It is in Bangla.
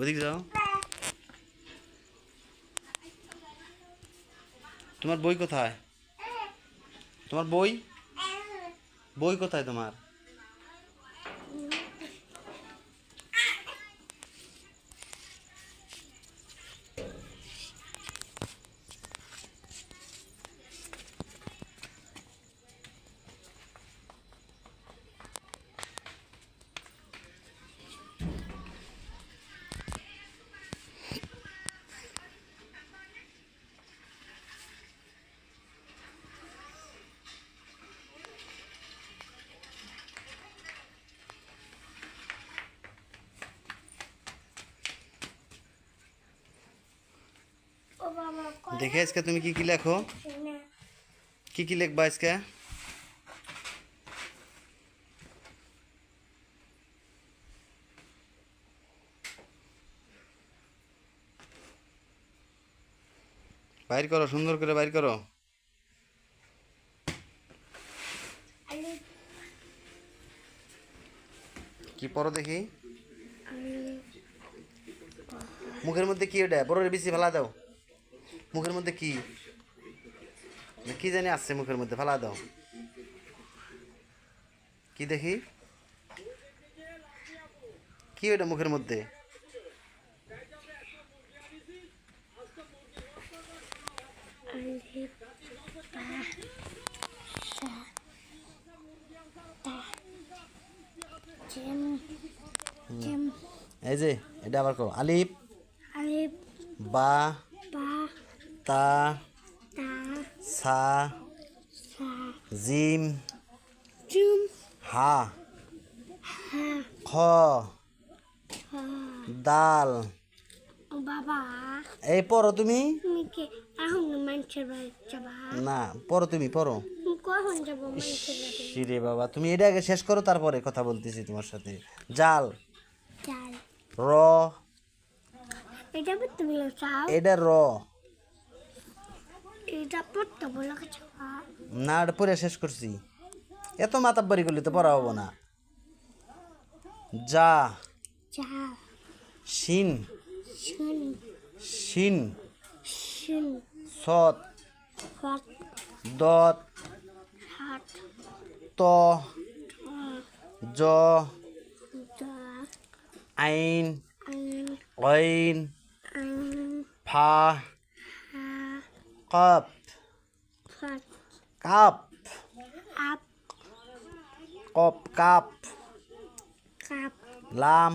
ওদিকে যাও। তোমার বই কোথায়? তোমার বই বই কোথায় তোমার? দেখে আজকে তুমি কি কি লেখো? কি কি লিখবা আজকে? বাইর করো, সুন্দর করে বাইর করো। কি পড়ো দেখি? মুখের মধ্যে কি ওটা? বড় বেশি ফেলা দাও। মুখের মধ্যে কি কি জানি আসছে মুখের মধ্যে, ফেলা দাও। কি দেখি? কি ওটা মুখের মধ্যে? এই যে এটা আবার করো। আলিফ আলিফ বা বা তা তা সা সা জিম জুম হা হা খ হা দাল। বাবা এই পড়ো তুমি। তুমি কি এখন মানুষের বাড়ি যাবা? না, পড়ো তুমি, পড়ো। তুমি কখন যাবো মানুষের বাড়ি? শিরে বাবা, তুমি এটা আগে শেষ করো, তারপরে কথা বলতেছি তোমার সাথে। জাল চাল র, এটা পড়তে বলো চাও? এটা র। এটা পড়তে বলো চাও? না, এটা পড়ে শেষ করছি। এত মাতাব্বারি করলে তো পড়া হবো না। যা চাও শিন শুন শিন শুন সৎ হাত দত হাত ত জ দা আইন আইন ঐন আইন ফা হা কপ ফাট কাপ আপ কপ কাপ কাপ লাম